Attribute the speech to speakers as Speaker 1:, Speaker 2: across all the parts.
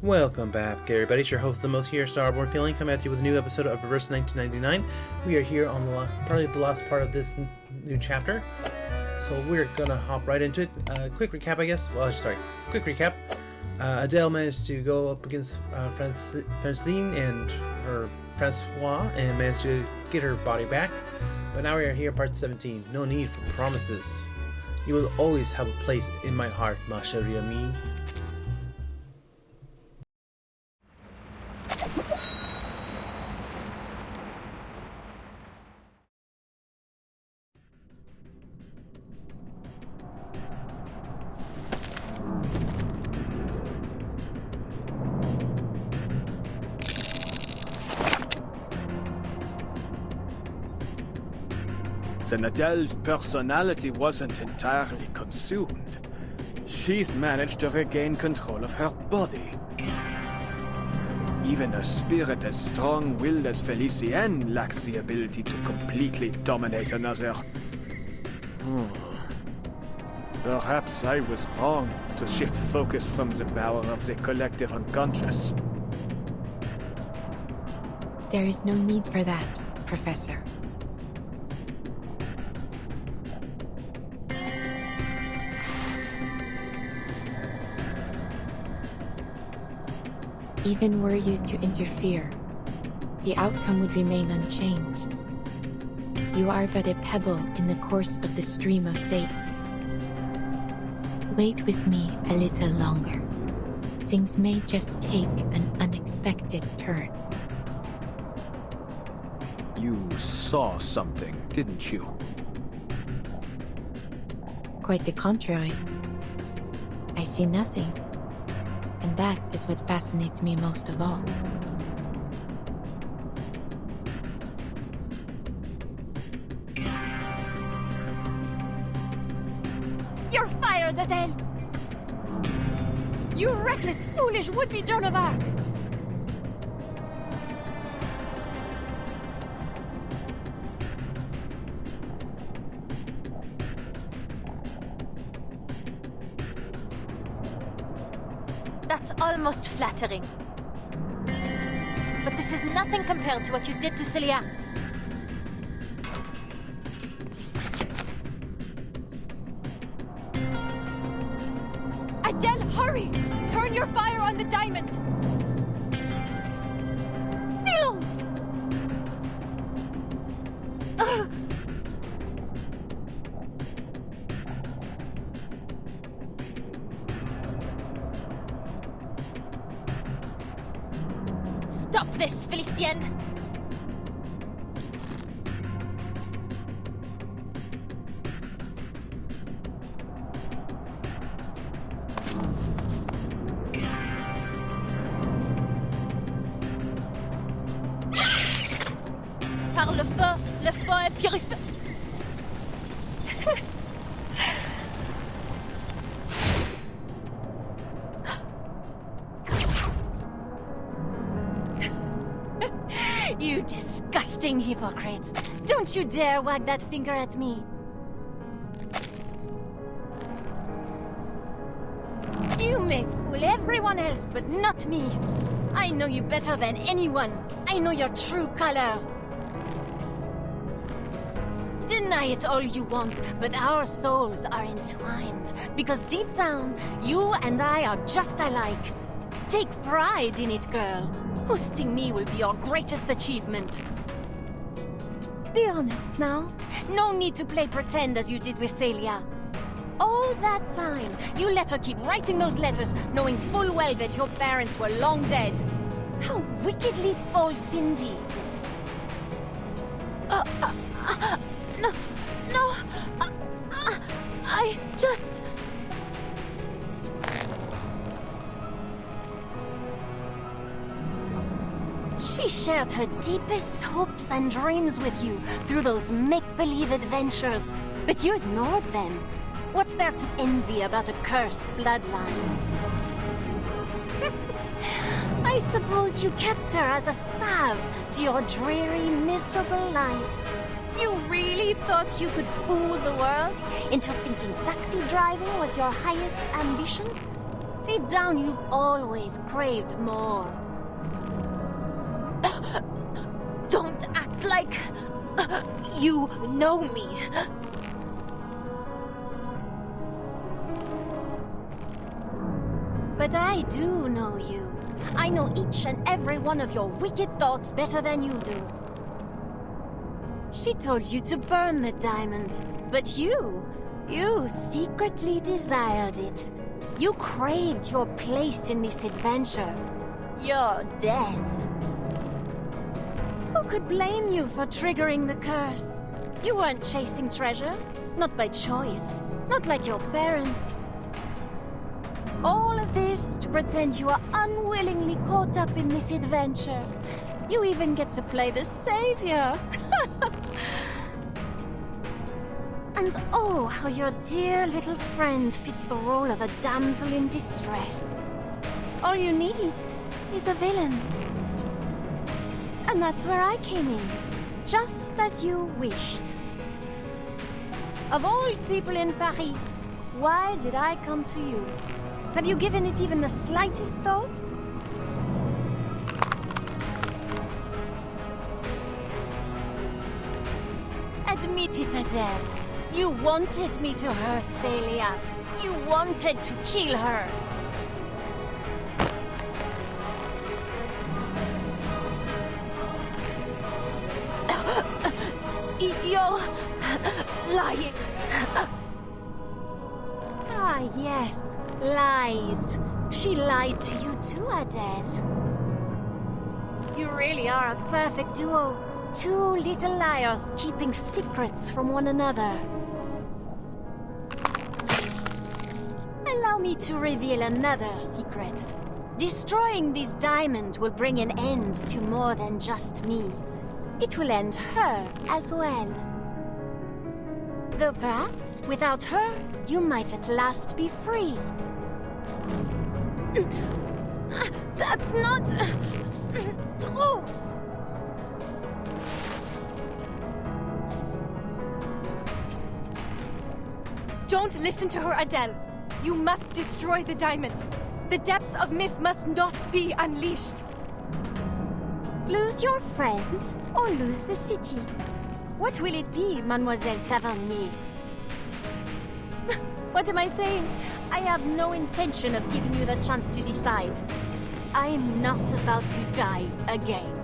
Speaker 1: Welcome back, everybody. It's your host, the most here, Starborn Feline, coming at you with a new episode of Reverse 1999. We are here on probably the last part of this new chapter, so we're gonna hop right into it. Quick recap, I guess. Quick recap. Adele managed to go up against Feline and her Francois and managed to get her body back. But now we are here, part 17. No need for promises. You will always have a place in my heart, ma chérie amie.
Speaker 2: And Adele's personality wasn't entirely consumed. She's managed to regain control of her body. Even a spirit as strong-willed as Felicien lacks the ability to completely dominate another. Perhaps I was wrong to shift focus from the power of the collective unconscious.
Speaker 3: There is no need for that, Professor. Even were you to interfere, the outcome would remain unchanged. You are but a pebble in the course of the stream of fate. Wait with me a little longer. Things may just take an unexpected turn.
Speaker 2: You saw something, didn't you?
Speaker 3: Quite the contrary. I see nothing. And that is what fascinates me most of all.
Speaker 4: You're fired, Adele! You reckless, foolish would-be Joan of Arc! That's almost flattering. But this is nothing compared to what you did to Celia. Adele, hurry! Turn your fire on the diamond! Silence! Stop this, Felicien! Par le feu est purifié. You disgusting hypocrites! Don't you dare wag that finger at me! You may fool everyone else, but not me! I know you better than anyone! I know your true colors! Deny it all you want, but our souls are entwined. Because deep down, you and I are just alike. Take pride in it, girl. Hosting me will be your greatest achievement. Be honest now. No need to play pretend as you did with Celia. All that time, you let her keep writing those letters, knowing full well that your parents were long dead. How wickedly false indeed. No, I just... She shared her deepest hopes and dreams with you through those make-believe adventures, but you ignored them. What's there to envy about a cursed bloodline? I suppose you kept her as a salve to your dreary, miserable life. You really thought you could fool the world into thinking taxi driving was your highest ambition? Deep down, you've always craved more. Don't act like you know me. But I do know you. I know each and every one of your wicked thoughts better than you do. She told you to burn the diamond, but you secretly desired it. You craved your place in this adventure. Your death. Who could blame you for triggering the curse? You weren't chasing treasure, not by choice, not like your parents. All of this to pretend you are unwillingly caught up in this adventure. You even get to play the savior. And oh, how your dear little friend fits the role of a damsel in distress. All you need is a villain. And that's where I came in, just as you wished. Of all people in Paris, why did I come to you? Have you given it even the slightest thought? Admit it, Adele. You wanted me to hurt Celia. You wanted to kill her. You're lying. Ah, yes. Lies. She lied to you too, Adele. You really are a perfect duo. Two little liars keeping secrets from one another. Allow me to reveal another secret. Destroying this diamond will bring an end to more than just me. It will end her as well. Though perhaps, without her, you might at last be free. That's not... true.
Speaker 5: Don't listen to her, Adele. You must destroy the diamond. The depths of myth must not be unleashed.
Speaker 4: Lose your friend, or lose the city. What will it be, Mademoiselle Tavernier?
Speaker 5: What am I saying?
Speaker 4: I have no intention of giving you the chance to decide. I am not about to die again.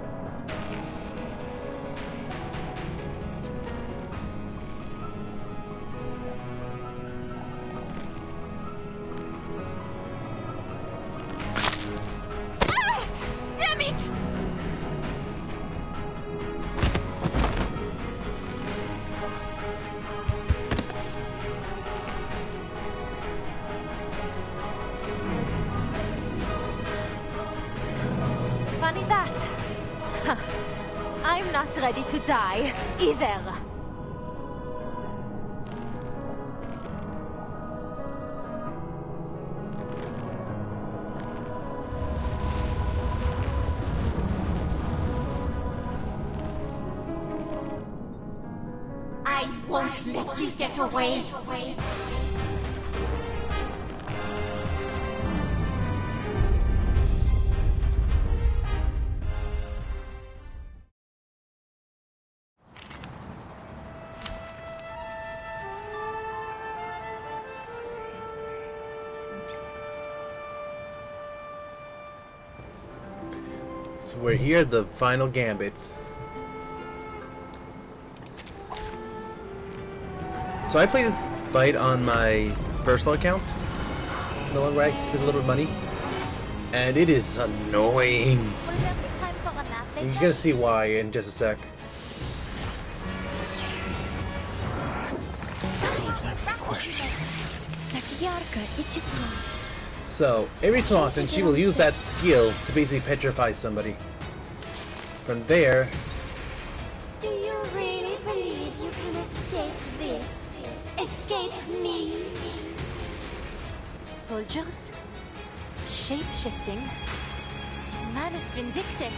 Speaker 4: Damn it!
Speaker 5: Funny that. I'm not ready to die, either.
Speaker 4: I won't let you get away.
Speaker 1: So we're here, the final gambit. So I play this fight on my personal account, the one where I spend a little bit of money, and it is annoying. You're gonna see why in just a sec. So, every so often she will use that skill to basically petrify somebody. From there...
Speaker 4: Do you really believe you can escape this? Escape me?
Speaker 5: Soldiers? Shape-shifting? Manus Vindicte?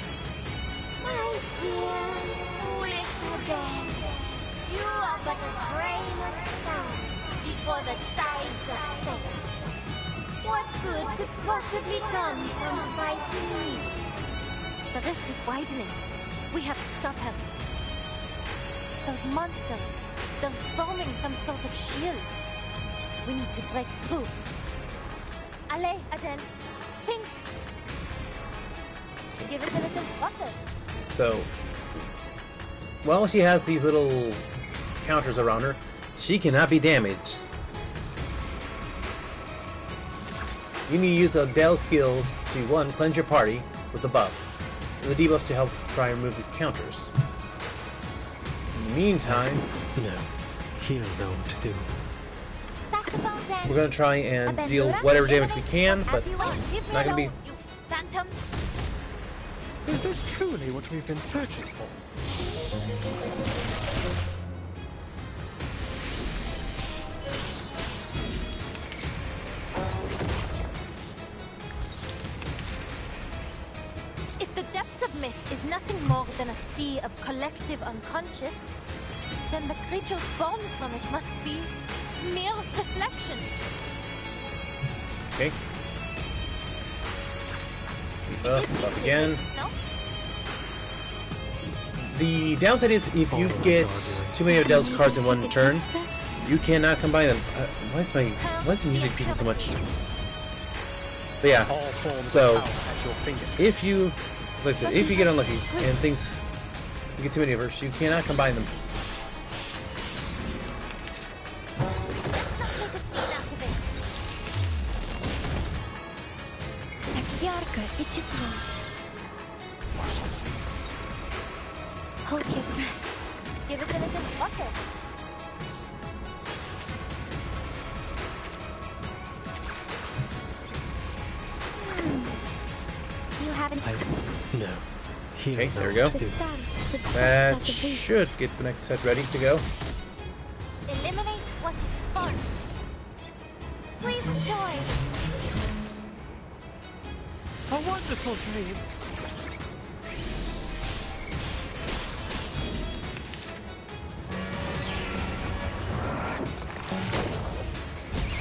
Speaker 4: My dear, foolish Adele. You are but a grain of sand before the tides of fate. What good could possibly come from fighting me?
Speaker 5: The rift is widening. We have to stop him. Those monsters, they're forming some sort of shield. We need to break through. Allez, Adele. Think. Give it a little water.
Speaker 1: So, while she has these little counters around her, she cannot be damaged. You need to use Adele's skills to, one, cleanse your party with the buff, and the debuff to help try and remove these counters. In the meantime,
Speaker 6: No, he'll know what to do.
Speaker 1: we're going to try and deal whatever damage we can, but
Speaker 5: It's
Speaker 1: not going to be...
Speaker 5: You phantoms.
Speaker 2: Is this truly what we've been searching for?
Speaker 5: If the depths of myth is nothing more than a sea of collective unconscious, then the creatures born from it must be mere reflections.
Speaker 1: Okay. Buff again.
Speaker 5: No?
Speaker 1: The downside is if you get too many of Adele's cards in one turn, you cannot combine them. Why is the music peaking so much? But yeah, so if you, like I said, if you get unlucky and things, you get too many of hers, you cannot combine them.
Speaker 5: Let's not make a scene out of it. Hold your breath. Give it a little water.
Speaker 4: You haven't.
Speaker 6: No, he'll
Speaker 1: Okay,
Speaker 6: know
Speaker 1: there we go.
Speaker 6: what to do.
Speaker 1: That should get the next set ready to go.
Speaker 5: Eliminate what is false.
Speaker 4: Please enjoy.
Speaker 2: A wonderful dream.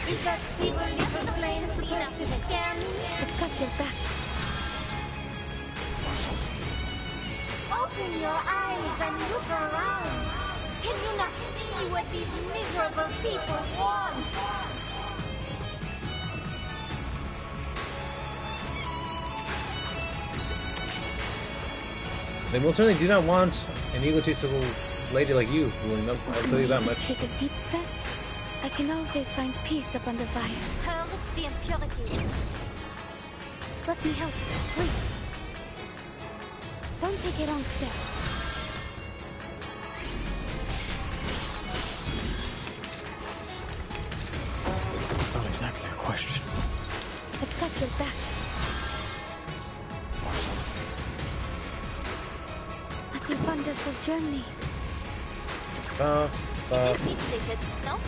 Speaker 4: Is that feeble little flame supposed to scare me?
Speaker 5: It's got your back.
Speaker 4: Open your eyes and look around. Can you not see what these miserable people want?
Speaker 1: They most certainly do not want an egotistical lady like you ruling them. I'll tell you that much.
Speaker 7: Take a deep breath. I can always find peace upon the fire.
Speaker 5: Purge the impurities.
Speaker 7: Let me help, please. Don't take a wrong step.
Speaker 6: Not exactly a question.
Speaker 7: I've got your back. What a wonderful journey.
Speaker 1: Buff.
Speaker 5: Deep-seated, no?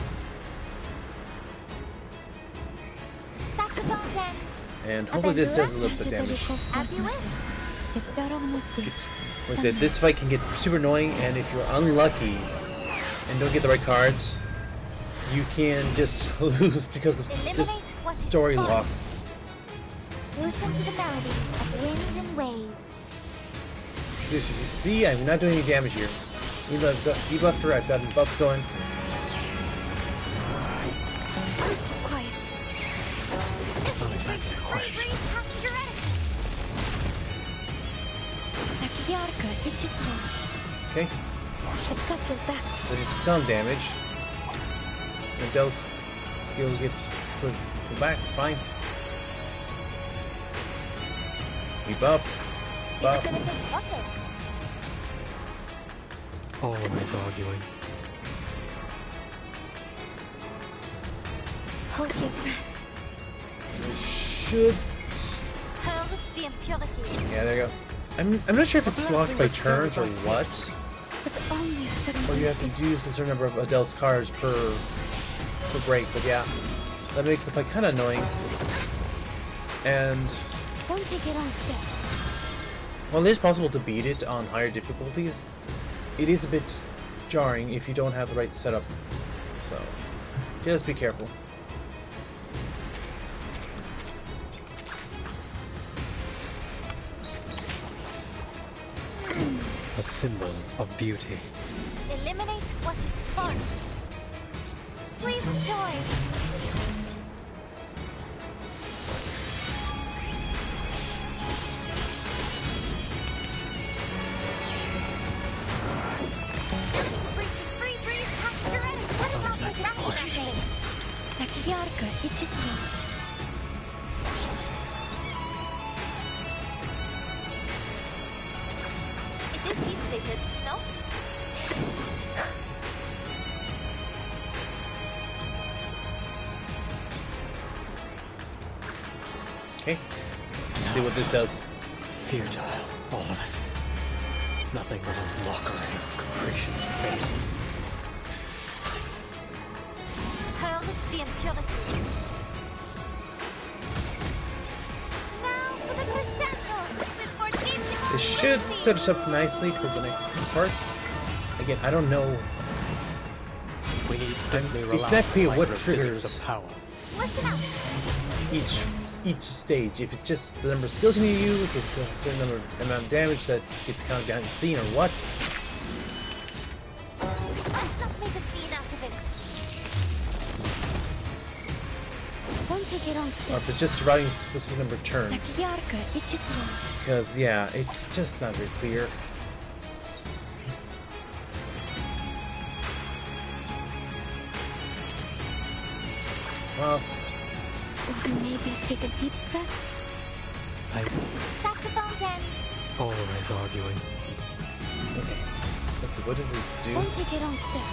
Speaker 4: Saxophone's end.
Speaker 1: And hopefully this does a little bit of damage.
Speaker 4: As you wish.
Speaker 1: Like I said, this fight can get super annoying, and if you're unlucky and don't get the right cards, you can just lose because of just story loss.
Speaker 4: Listen to the melodies of wind and waves.
Speaker 1: See, I'm not doing any damage here. Debuff her, I've got buffs going.
Speaker 7: Quiet.
Speaker 6: Not exactly a question.
Speaker 1: Okay,
Speaker 7: I've got your back.
Speaker 1: that is some damage. Adele's skill gets put back, it's fine. Buff.
Speaker 5: Give it a little water.
Speaker 6: Always arguing.
Speaker 7: Hold your breath.
Speaker 1: Should...
Speaker 5: Purge the impurities.
Speaker 1: Yeah, there you go. I'm not sure if it's locked by turns or what.
Speaker 7: But only certain
Speaker 1: Or you have to use a certain number of Adele's cards per break, but yeah. That makes the fight kind of annoying. And
Speaker 7: Don't take a wrong step.
Speaker 1: while it is possible to beat it on higher difficulties, it is a bit jarring if you don't have the right setup. So, just be careful.
Speaker 6: a symbol of beauty.
Speaker 5: Eliminate what is false. Please enjoy. Free breeze past your edge. What about the grappling?
Speaker 7: Nakiyarka, ichitlo.
Speaker 5: It is heat stated, no?
Speaker 1: Okay. Let's see what this does.
Speaker 6: Futile, all of it. Nothing but a mockery of capricious fate.
Speaker 5: Purge the impurities. Now for the crescendo with fortissimo.
Speaker 1: This should set us up nicely for the next part. Again, I don't know
Speaker 6: We need simply rely
Speaker 1: exactly
Speaker 6: on the
Speaker 1: what
Speaker 6: light
Speaker 1: triggers
Speaker 6: of power.
Speaker 5: Listen up.
Speaker 1: each stage. If it's just the number of skills you use, if it's a certain number of amount of damage that gets counted behind the scene, or what.
Speaker 5: Let's not make a scene out of it.
Speaker 7: Don't take it on
Speaker 1: Or
Speaker 7: step.
Speaker 1: if it's just surviving a specific number of turns.
Speaker 7: Nakiyarka, ichitlo.
Speaker 1: Because, yeah, it's just not very clear. Well,
Speaker 7: Maybe take a deep breath.
Speaker 5: Saxophone's end.
Speaker 6: Always arguing.
Speaker 1: okay. Let's see, what does it do?
Speaker 7: Don't take it on step.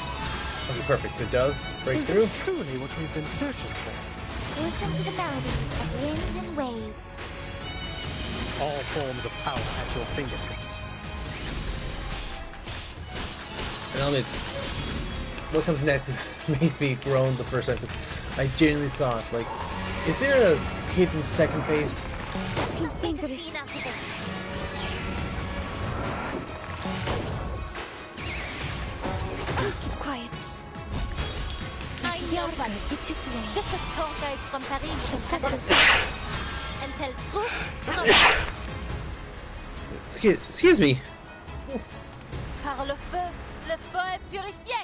Speaker 1: Okay, perfect. So it does break
Speaker 6: Is
Speaker 1: through.
Speaker 6: it truly what we've been searching for?
Speaker 5: Listen to the melodies of wind and waves.
Speaker 6: All forms of power at your fingertips.
Speaker 1: And I'll admit, what comes next made me groan the first time. 'Cause I genuinely thought, like, is there a hidden second phase?
Speaker 5: Let's not make a
Speaker 7: dangerous.
Speaker 5: scene out of it.
Speaker 7: Please keep quiet.
Speaker 5: I know
Speaker 7: Nakiyarka,
Speaker 5: one.
Speaker 7: ichitlo.
Speaker 5: Just a tour guide from Paris. And tell truth
Speaker 1: Excuse me.
Speaker 5: par le feu. Le feu est purifié.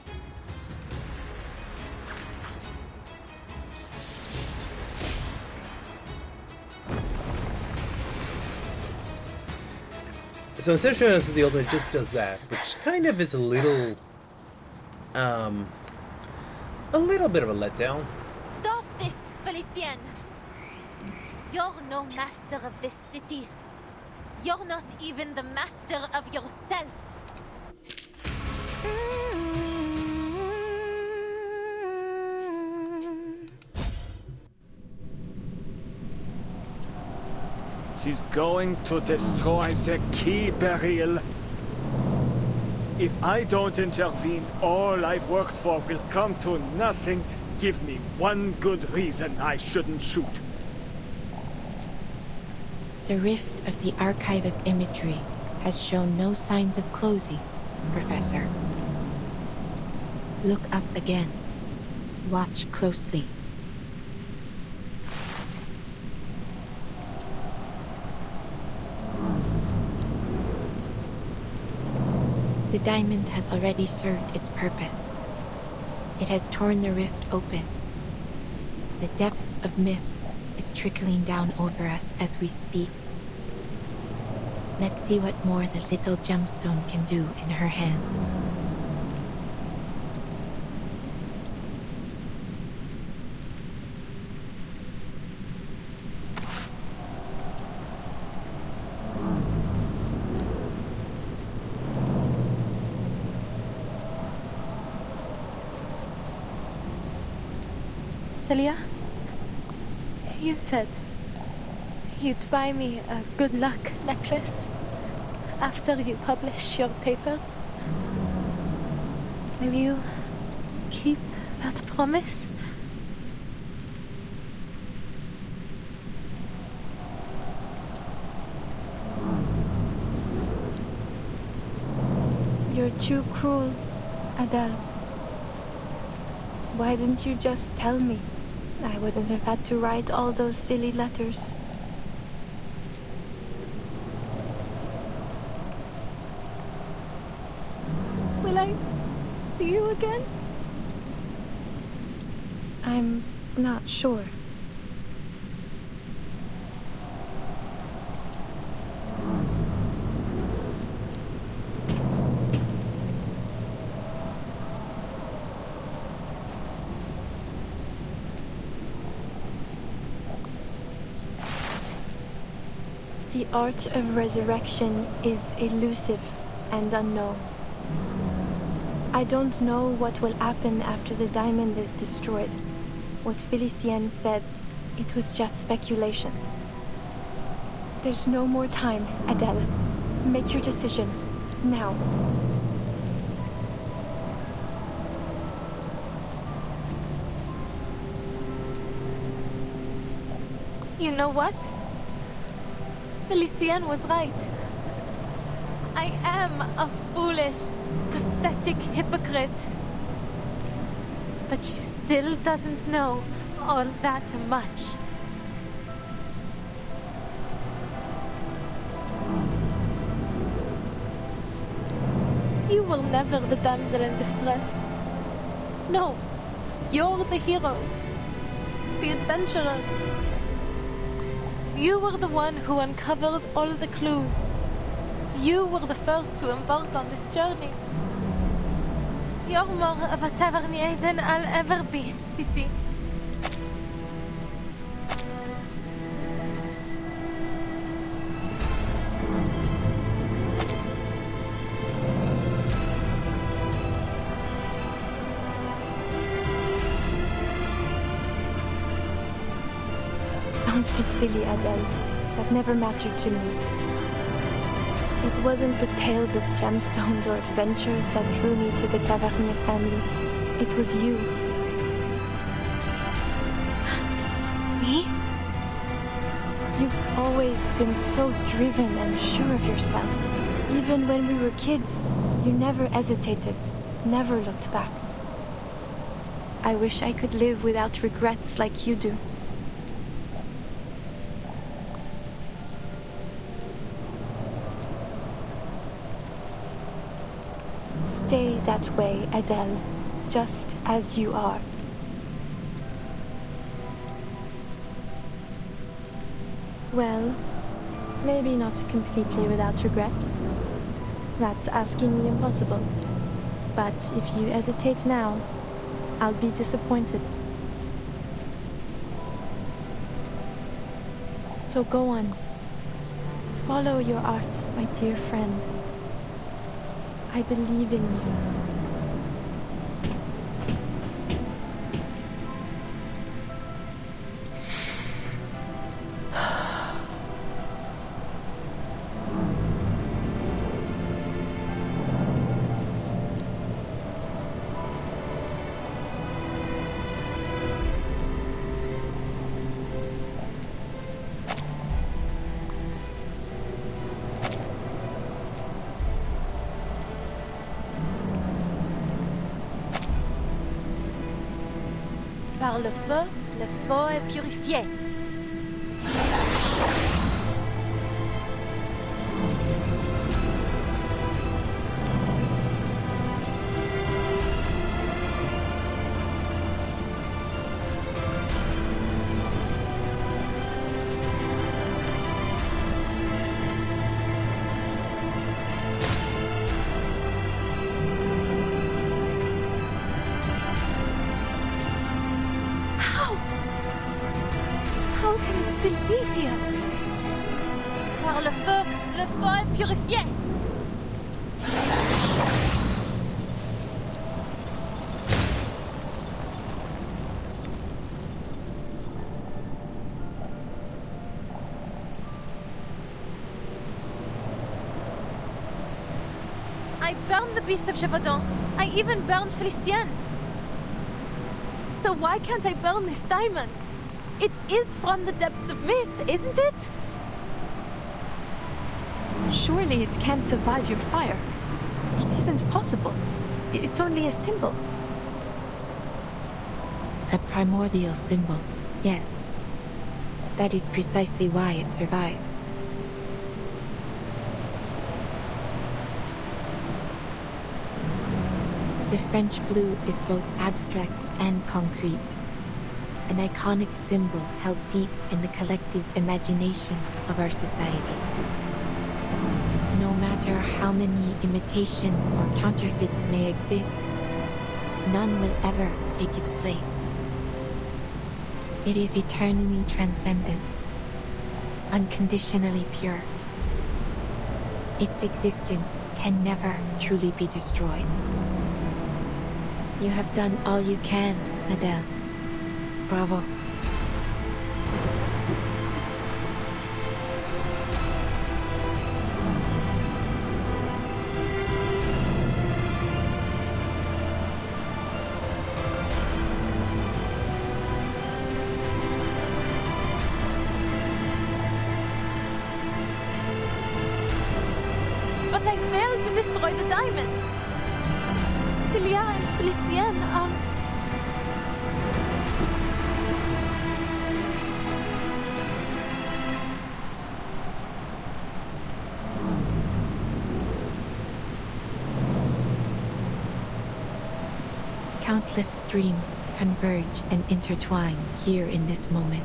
Speaker 1: So instead of showing us the ultimate, it just does that, which kind of is a little bit of a letdown.
Speaker 5: Stop this, Felicien. You're no master of this city. You're not even the master of yourself.
Speaker 2: She's going to destroy the key barrier. If I don't intervene, all I've worked for will come to nothing. Give me one good reason I shouldn't shoot.
Speaker 3: The rift of the archive of imagery has shown no signs of closing, Professor. Look up again. Watch closely. The diamond has already served its purpose. It has torn the rift open. The depths of myth is trickling down over us as we speak. Let's see what more the little gemstone can do in her hands.
Speaker 8: Celia, you said you'd buy me a good luck necklace after you publish your paper. Will you keep that promise? You're too cruel, Adele. Why didn't you just tell me? I wouldn't have had to write all those silly letters. I see you again?
Speaker 3: I'm not sure. The art of resurrection is elusive and unknown. I don't know what will happen after the diamond is destroyed. What Felicien said, it was just speculation. There's no more time, Adele. Make your decision. Now.
Speaker 8: You know what? Felicien was right. I am a foolish, pathetic hypocrite. But she still doesn't know all that much. You were never the damsel in distress. No, you're the hero. The adventurer. You were the one who uncovered all the clues. You were the first to embark on this journey. You're more of a tavernier than I'll ever be, Sissi.
Speaker 3: Don't be silly, Adele. That never mattered to me. It wasn't the tales of gemstones or adventures that drew me to the Tavernier family. It was you.
Speaker 8: Me?
Speaker 3: You've always been so driven and sure of yourself. Even when we were kids, you never hesitated, never looked back. I wish I could live without regrets like you do. Stay that way, Adele, just as you are. Well, maybe not completely without regrets. That's asking the impossible. But if you hesitate now, I'll be disappointed. So go on. Follow your art, my dear friend. I believe in you.
Speaker 5: Par le feu est purifié.
Speaker 8: How can it still be here?
Speaker 5: Par le feu est purifié.
Speaker 8: I burned the beast of Gévaudan. I even burned Felicien. So why can't I burn this diamond? It is from the depths of myth, isn't it?
Speaker 3: Surely it can't survive your fire. It isn't possible. It's only a symbol.
Speaker 7: A primordial symbol, yes. That is precisely why it survives.
Speaker 3: The French blue is both abstract and concrete, an iconic symbol held deep in the collective imagination of our society. No matter how many imitations or counterfeits may exist, none will ever take its place. It is eternally transcendent, unconditionally pure. Its existence can never truly be destroyed. You have done all you can, Adele. Bravo.
Speaker 8: But I failed to destroy the diamond. Celia and Felicien are...
Speaker 3: Countless streams converge and intertwine here in this moment.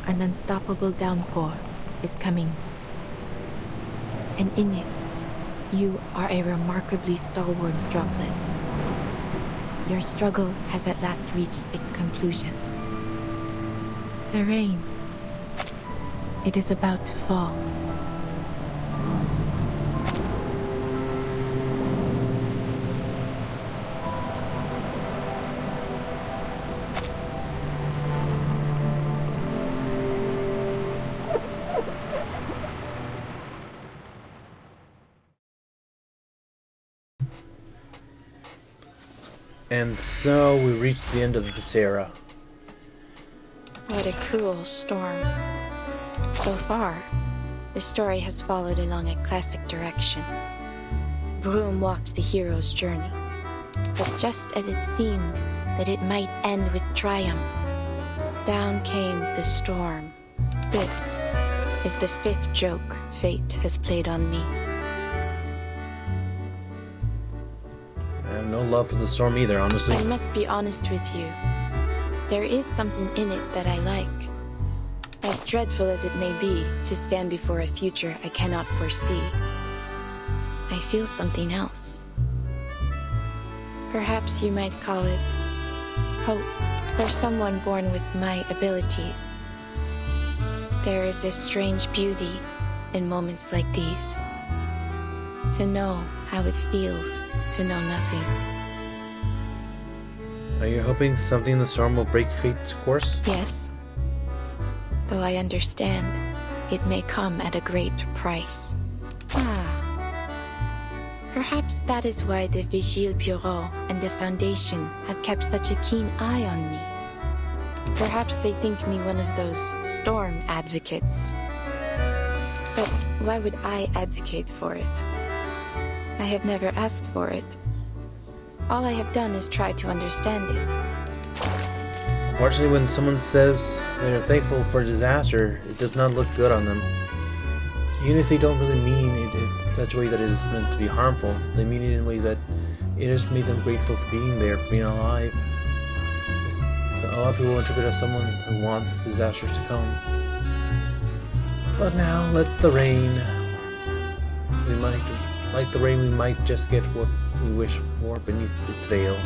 Speaker 3: An unstoppable downpour is coming. And in it, you are a remarkably stalwart droplet. Your struggle has at last reached its conclusion. The rain. It is about to fall.
Speaker 1: And so we reached the end of this era.
Speaker 3: What a cruel storm. So far, the story has followed along a classic direction. Broom walked the hero's journey. But just as it seemed that it might end with triumph, down came the storm. This is the 5th joke fate has played on me.
Speaker 1: I have no love for the storm either, honestly.
Speaker 3: I must be honest with you. There is something in it that I like. As dreadful as it may be to stand before a future I cannot foresee, I feel something else. Perhaps you might call it hope for someone born with my abilities. There is a strange beauty in moments like these. To know how it feels to know nothing.
Speaker 1: Are you hoping something in the storm will break fate's course?
Speaker 3: Yes. Though I understand, it may come at a great price. Perhaps that is why the Vigile Bureau and the Foundation have kept such a keen eye on me. Perhaps they think me one of those storm advocates. But why would I advocate for it? I have never asked for it. All I have done is try to understand it.
Speaker 1: Unfortunately, when someone says they're thankful for a disaster, it does not look good on them. Even if they don't really mean it in such a way that it is meant to be harmful, they mean it in a way that it has made them grateful for being there, for being alive. So a lot of people interpret it as someone who wants disasters to come. But now, let the rain. Like the rain, we might just get what we wish for beneath its veil.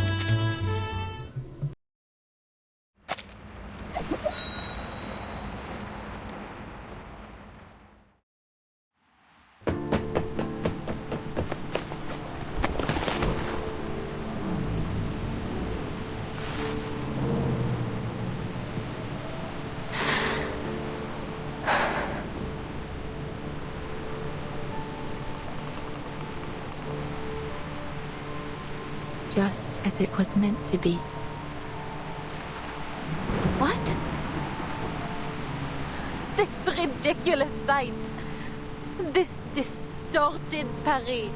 Speaker 3: Just as it was meant to be.
Speaker 8: What? This ridiculous sight. This distorted Paris.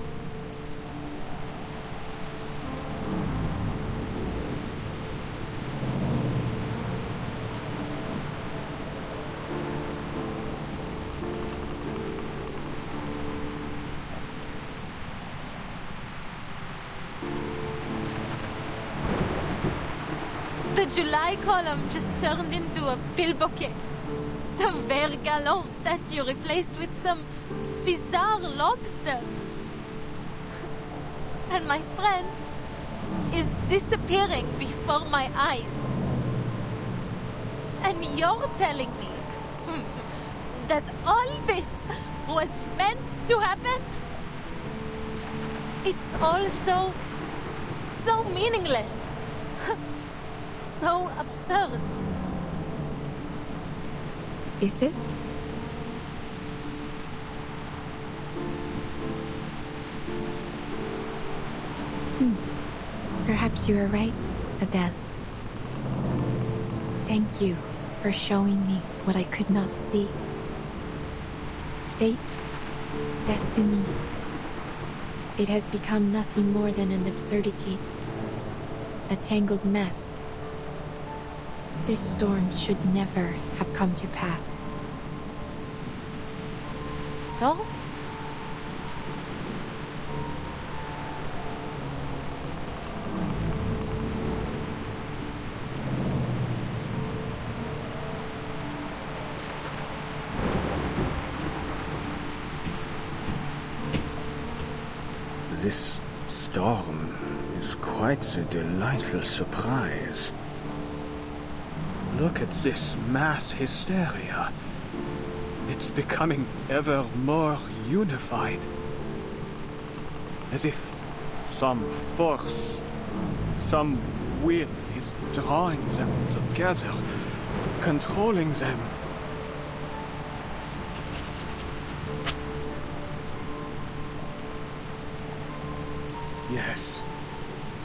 Speaker 8: The July column just turned into a billbouquet. The Vert Galant statue replaced with some bizarre lobster. And my friend is disappearing before my eyes. And you're telling me that all this was meant to happen? It's all so meaningless. So absurd.
Speaker 3: Is it? Perhaps you are right, Adele. Thank you for showing me what I could not see. Fate, destiny. It has become nothing more than an absurdity. A tangled mess. This storm should never have come to pass.
Speaker 8: Storm?
Speaker 2: This storm is quite a delightful surprise. Look at this mass hysteria. It's becoming ever more unified. As if some force, some will is drawing them together, controlling them.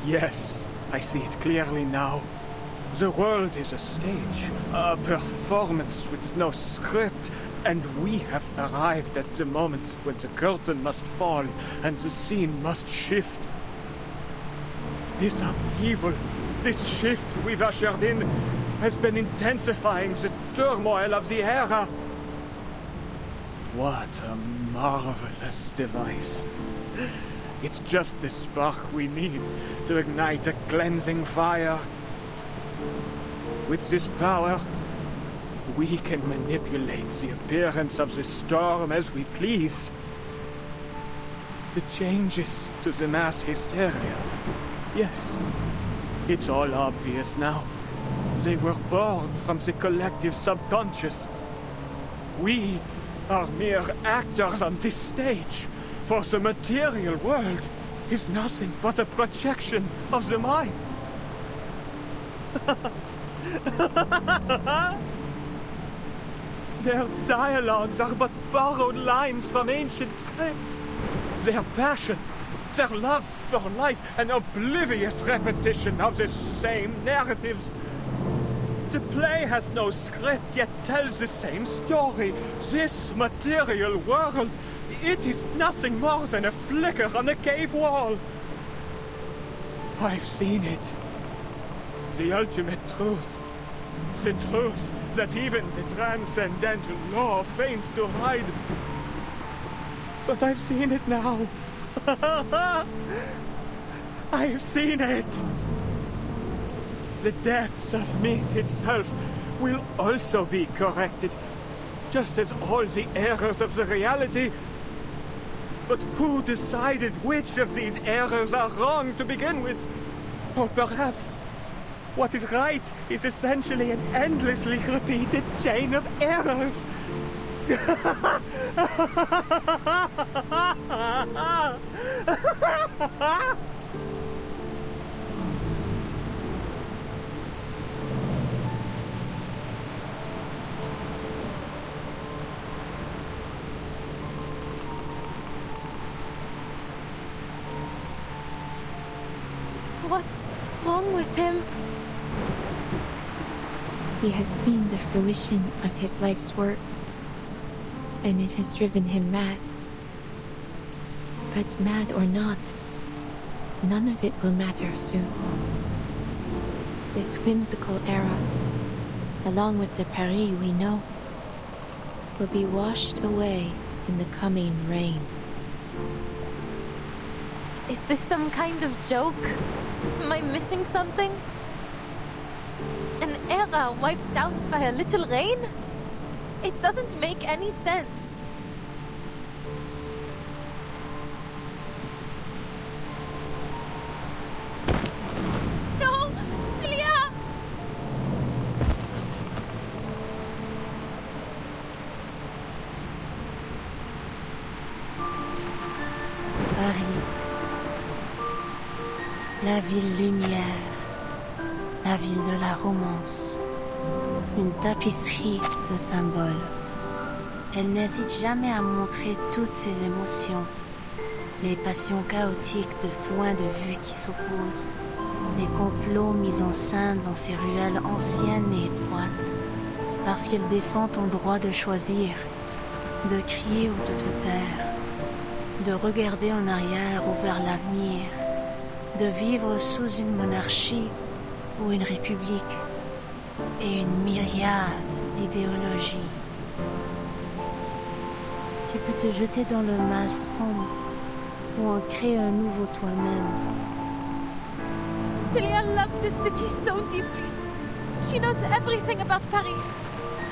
Speaker 2: Yes, I see it clearly now. The world is a stage, a performance with no script, and we have arrived at the moment when the curtain must fall and the scene must shift. This upheaval, this shift we've ushered in, has been intensifying the turmoil of the era. What a marvelous device. It's just the spark we need to ignite a cleansing fire. With this power, we can manipulate the appearance of the storm as we please. The changes to the mass hysteria. Yes, it's all obvious now. They were born from the collective subconscious. We are mere actors on this stage. For the material world is nothing but a projection of the mind. Their dialogues are but borrowed lines from ancient scripts. Their passion, their love for life, an oblivious repetition of the same narratives. The play has no script, yet tells the same story. This material world, it is nothing more than a flicker on a cave wall. I've seen it. The ultimate truth. The truth that even the transcendental law feigns to hide. But I've seen it now. I've seen it. The depths of meat itself will also be corrected, just as all the errors of the reality. But who decided which of these errors are wrong to begin with? Or perhaps what is right is essentially an endlessly repeated chain of errors.
Speaker 8: What's wrong with him?
Speaker 3: He has seen the fruition of his life's work, and it has driven him mad. But mad or not, none of it will matter soon. This whimsical era, along with the Paris we know, will be washed away in the coming rain.
Speaker 8: Is this some kind of joke? Am I missing something? An era wiped out by a little rain? It doesn't make any sense. No! Celia!
Speaker 7: Paris. La ville lumière. La ville de la romance. Une tapisserie de symboles. Elle n'hésite jamais à montrer toutes ses émotions. Les passions chaotiques de points de vue qui s'opposent. Les complots mis en scène dans ces ruelles anciennes et étroites. Parce qu'elle défend ton droit de choisir, de crier ou de te taire, de regarder en arrière ou vers l'avenir, de vivre sous une monarchie ou une république, et une myriade d'idéologies. Tu peux te jeter dans le maelstrom ou en créer un nouveau toi-même.
Speaker 8: Celia loves this city so deeply. She knows everything about Paris,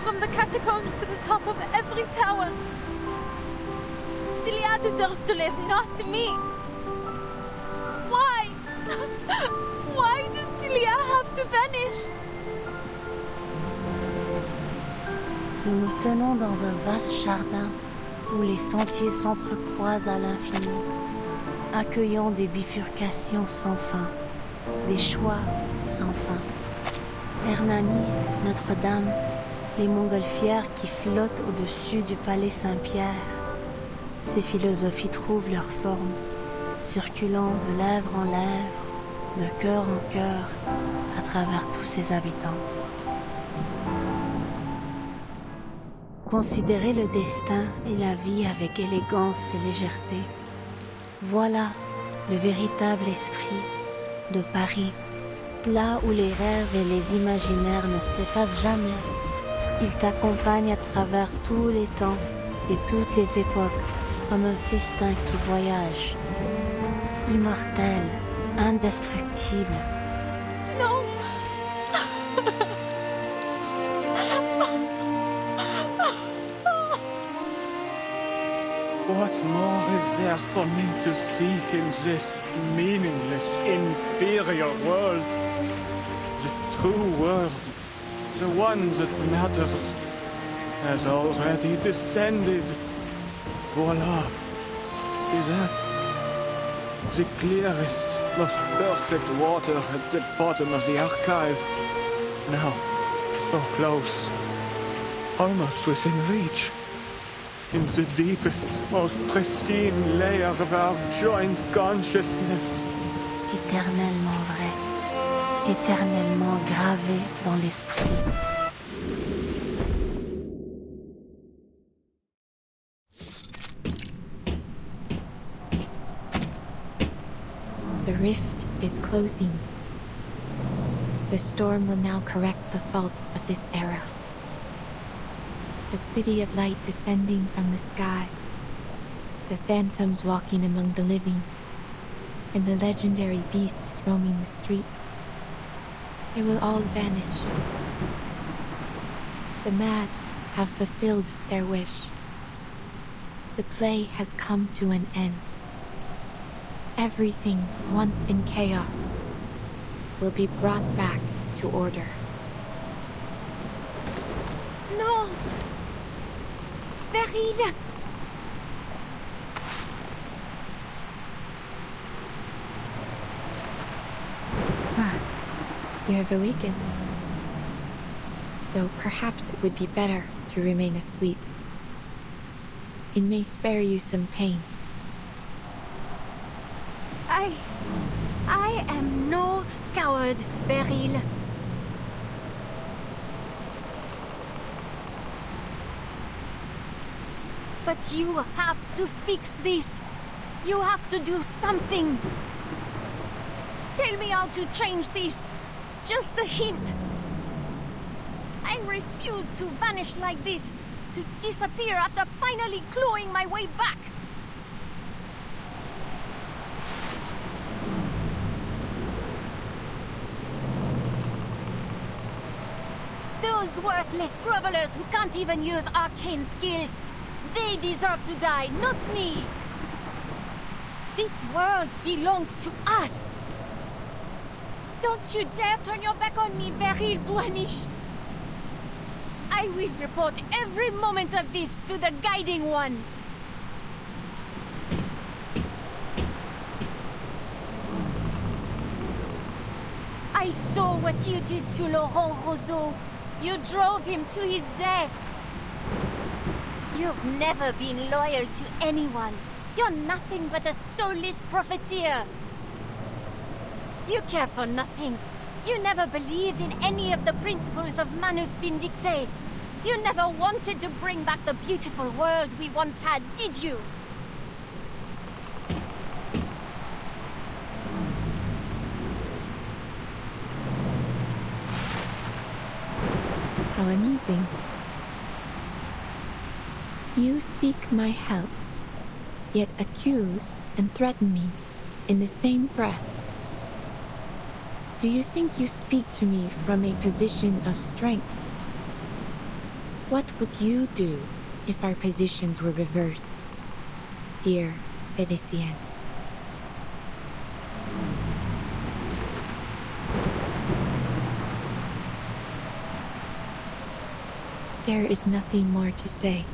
Speaker 8: from the catacombs to the top of every tower. Celia deserves to live, not me. Why? Why does Celia have to vanish?
Speaker 7: Nous nous tenons dans un vaste jardin où les sentiers s'entrecroisent à l'infini, accueillant des bifurcations sans fin, des choix sans fin. Hernani, Notre-Dame, les montgolfières qui flottent au-dessus du palais Saint-Pierre. Ces philosophies trouvent leur forme, circulant de lèvre en lèvre, de cœur en cœur, à travers tous ses habitants. Considérer le destin et la vie avec élégance et légèreté. Voilà le véritable esprit de Paris, là où les rêves et les imaginaires ne s'effacent jamais. Il t'accompagne à travers tous les temps et toutes les époques, comme un festin qui voyage. Immortel, indestructible.
Speaker 8: Non!
Speaker 2: What more is there for me to seek in this meaningless, inferior world? The true world, the one that matters, has already descended. Voila. See that? The clearest, most perfect water at the bottom of the archive. Now, so close. Almost within reach. In the deepest, most pristine layer of our joint consciousness.
Speaker 7: Éternellement vrai, éternellement gravé dans l'esprit.
Speaker 3: The rift is closing. The storm will now correct the faults of this era. The city of light descending from the sky, the phantoms walking among the living, and the legendary beasts roaming the streets. They will all vanish. The mad have fulfilled their wish. The play has come to an end. Everything once in chaos will be brought back to order.
Speaker 4: No! Beryl!
Speaker 3: You have awakened. Though perhaps it would be better to remain asleep. It may spare you some pain.
Speaker 4: I am no coward, Beryl. But you have to fix this. You have to do something. Tell me how to change this. Just a hint. I refuse to vanish like this. To disappear after finally clawing my way back. worthless grovelers who can't even use arcane skills. They deserve to die, not me! This world belongs to us! Don't you dare turn your back on me, Beryl Buanish! I will report every moment of this to the Guiding One! I saw what you did to Laurent Roseau. You drove him to his death. You've never been loyal to anyone. You're nothing but a soulless profiteer. You care for nothing. You never believed in any of the principles of Manus Vindicte. You never wanted to bring back the beautiful world we once had, did you?
Speaker 3: How amusing. You seek my help, yet accuse and threaten me in the same breath. Do you think you speak to me from a position of strength? What would you do if our positions were reversed, dear Felicien? There is nothing more to say.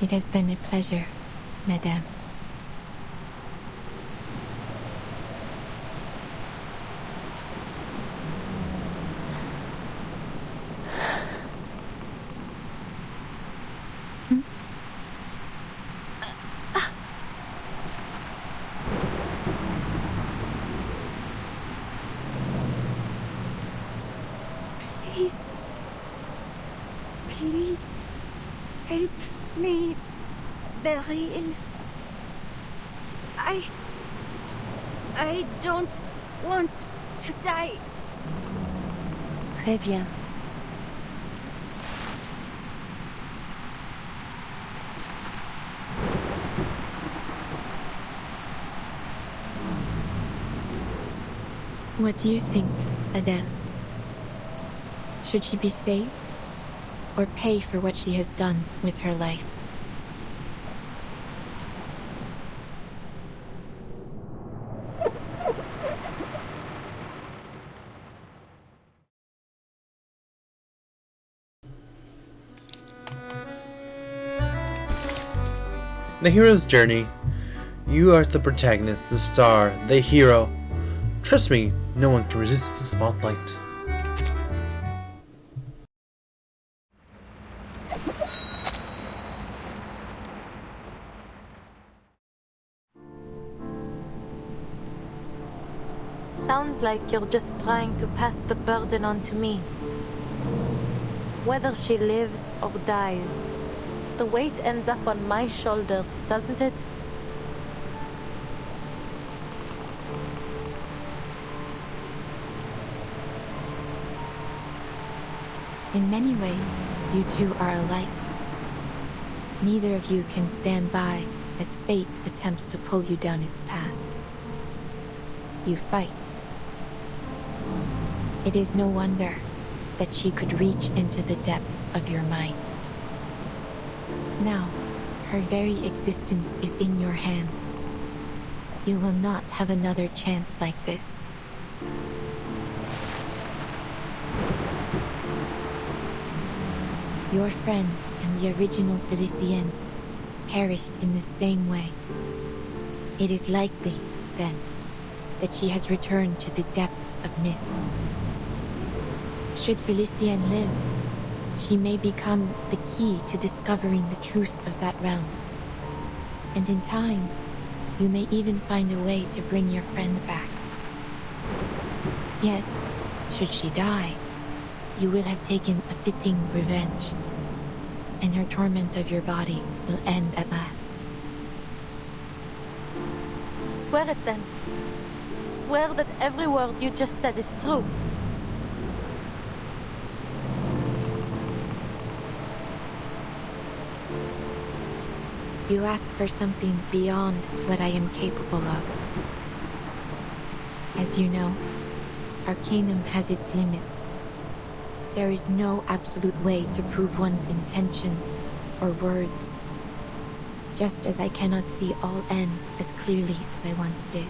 Speaker 3: It has been a pleasure, Madame.
Speaker 4: Please. Please. Help me, Beryl. I don't want to die.
Speaker 7: Très bien.
Speaker 3: What do you think, Adele? Should she be saved, or pay for what she has done with her life?
Speaker 1: The hero's journey. You are the protagonist, the star, the hero. Trust me, no one can resist the spotlight.
Speaker 7: Sounds like you're just trying to pass the burden on to me. Whether she lives or dies, the weight ends up on my shoulders, doesn't it?
Speaker 3: In many ways, you two are alike. Neither of you can stand by as fate attempts to pull you down its path. You fight. It is no wonder that she could reach into the depths of your mind. Now, her very existence is in your hands. You will not have another chance like this. Your friend and the original Felicien perished in the same way. It is likely, then, that she has returned to the depths of myth. Should Felicien live, she may become the key to discovering the truth of that realm. And in time, you may even find a way to bring your friend back. Yet, should she die, you will have taken a fitting revenge, and her torment of your body will end at last.
Speaker 7: Swear it then. Swear that every word you just said is true.
Speaker 3: You ask for something beyond what I am capable of. As you know, Arcanum has its limits. There is no absolute way to prove one's intentions or words, just as I cannot see all ends as clearly as I once did.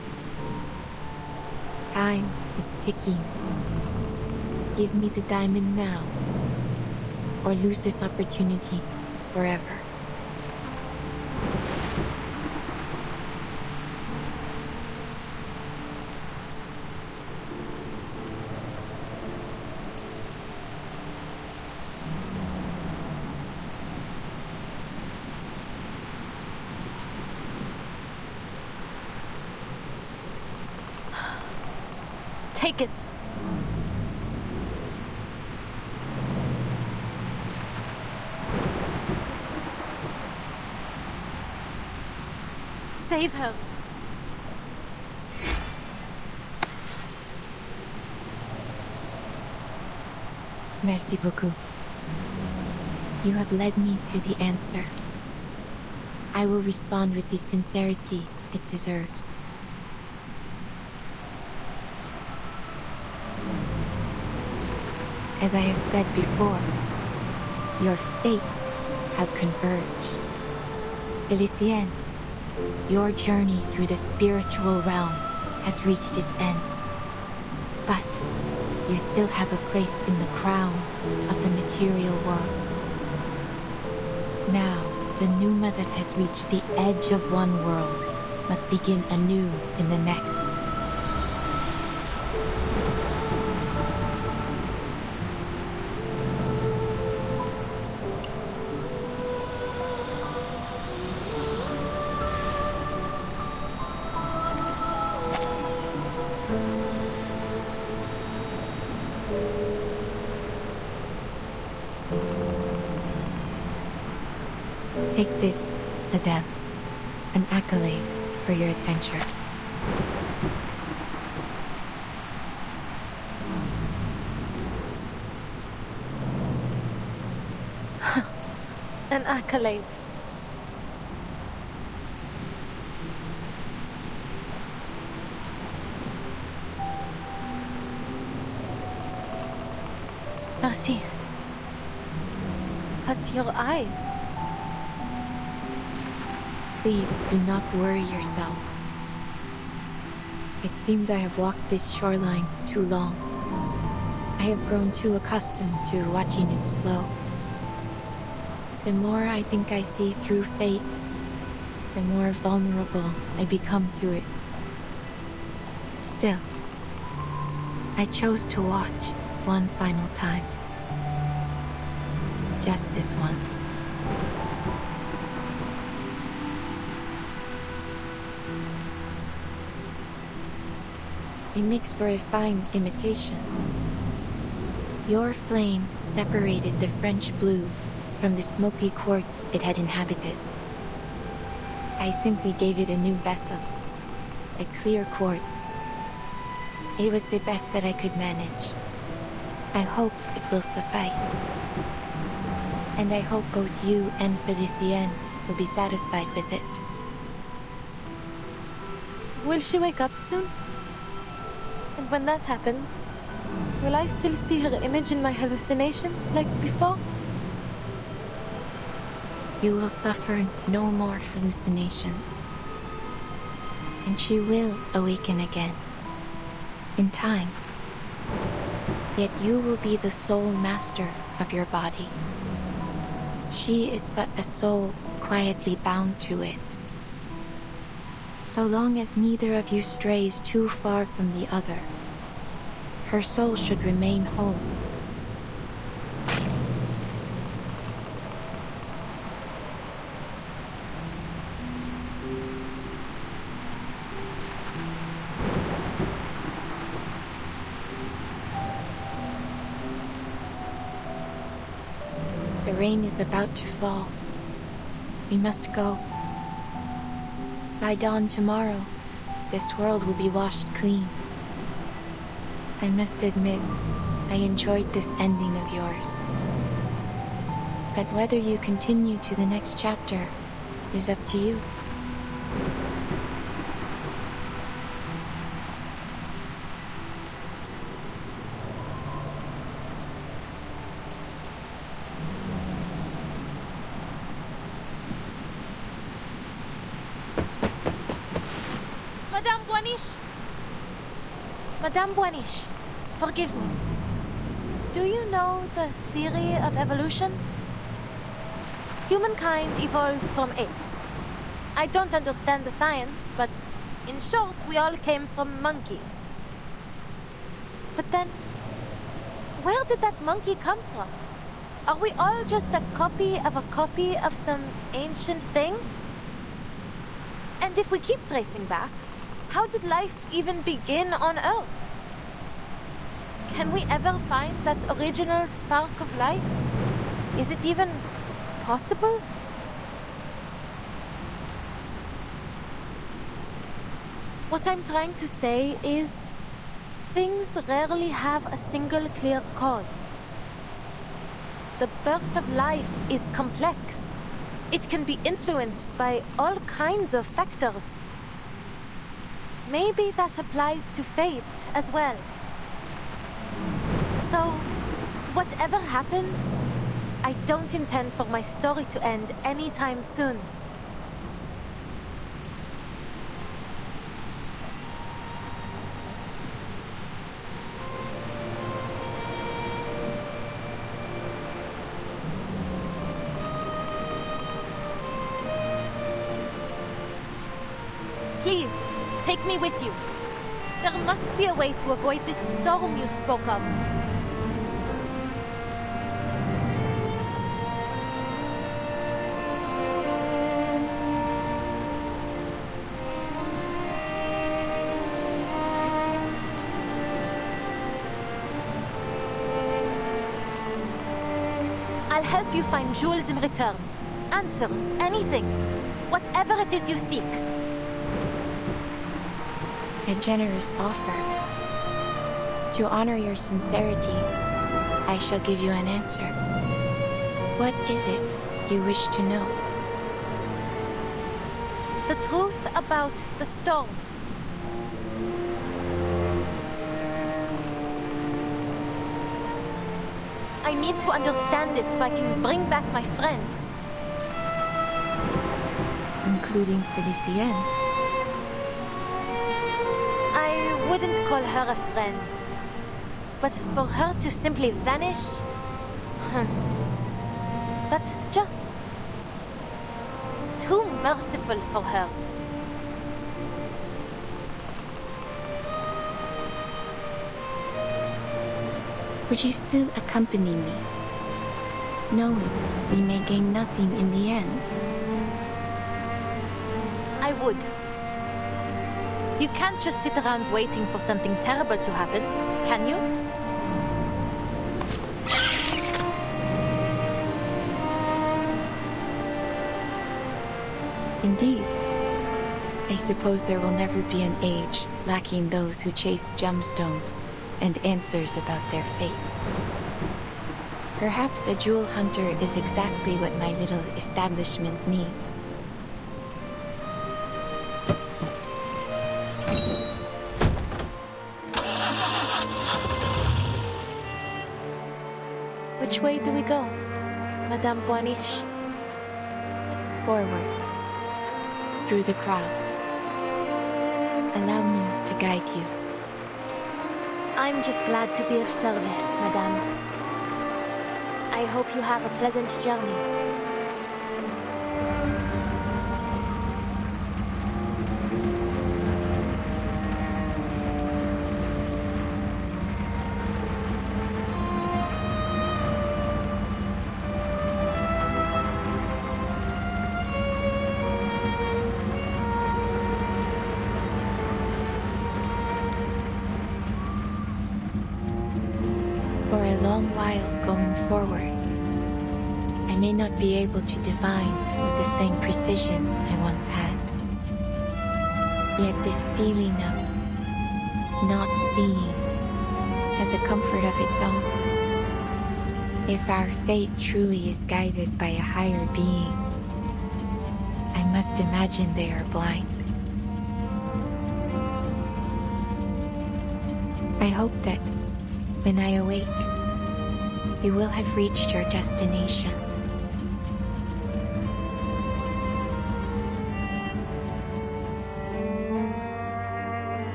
Speaker 3: Time is ticking. Give me the diamond now, or lose this opportunity forever.
Speaker 8: Take it. Save her.
Speaker 3: Merci beaucoup. You have led me to the answer. I will respond with the sincerity it deserves. As I have said before, your fates have converged. Felicien, your journey through the spiritual realm has reached its end. But you still have a place in the crown of the material world. Now, the Numa that has reached the edge of one world must begin anew in the next. Take this, Adele, an accolade for your adventure.
Speaker 8: An accolade. Merci. But your eyes.
Speaker 3: Please do not worry yourself. It seems I have walked this shoreline too long. I have grown too accustomed to watching its flow. The more I think I see through fate, the more vulnerable I become to it. Still, I chose to watch one final time. Just this once. It makes for a fine imitation. Your flame separated the French blue from the smoky quartz it had inhabited. I simply gave it a new vessel, a clear quartz. It was the best that I could manage. I hope it will suffice. And I hope both you and Felicien will be satisfied with it.
Speaker 8: Will she wake up soon? And when that happens, will I still see her image in my hallucinations like before?
Speaker 3: You will suffer no more hallucinations. And she will awaken again. In time. Yet you will be the sole master of your body. She is but a soul quietly bound to it. So long as neither of you strays too far from the other, her soul should remain whole. The rain is about to fall. We must go. By dawn tomorrow, this world will be washed clean. I must admit, I enjoyed this ending of yours. But whether you continue to the next chapter is up to you.
Speaker 8: Buonish? Madame Buonish, forgive me. Do you know the theory of evolution? Humankind evolved from apes. I don't understand the science, but in short, we all came from monkeys. But then, where did that monkey come from? Are we all just a copy of some ancient thing? And if we keep tracing back, how did life even begin on Earth? Can we ever find that original spark of life? Is it even possible? What I'm trying to say is, things rarely have a single clear cause. The birth of life is complex. It can be influenced by all kinds of factors. Maybe that applies to fate as well. So, whatever happens, I don't intend for my story to end anytime soon. Please, take me with you. There must be a way to avoid this storm you spoke of. I'll help you find jewels in return. Answers, anything. Whatever it is you seek.
Speaker 3: A generous offer. To honor your sincerity, I shall give you an answer. What is it you wish to know?
Speaker 8: The truth about the storm. I need to understand it so I can bring back my friends.
Speaker 3: Including Felicien.
Speaker 8: I wouldn't call her a friend. But for her to simply vanish... that's just... too merciful for her.
Speaker 3: Would you still accompany me, knowing we may gain nothing in the end?
Speaker 8: I would. You can't just sit around waiting for something terrible to happen, can you?
Speaker 3: Indeed. I suppose there will never be an age lacking those who chase gemstones and answers about their fate. Perhaps a jewel hunter is exactly what my little establishment needs.
Speaker 8: Which way do we go, Madame Buonish?
Speaker 3: Forward. Through the crowd. Allow me to guide you.
Speaker 8: I'm just glad to be of service, Madame. I hope you have a pleasant journey.
Speaker 3: For a long while going forward, I may not be able to divine with the same precision I once had. Yet this feeling of not seeing has a comfort of its own. If our fate truly is guided by a higher being, I must imagine they are blind. I hope that when I awake, you will have reached your destination.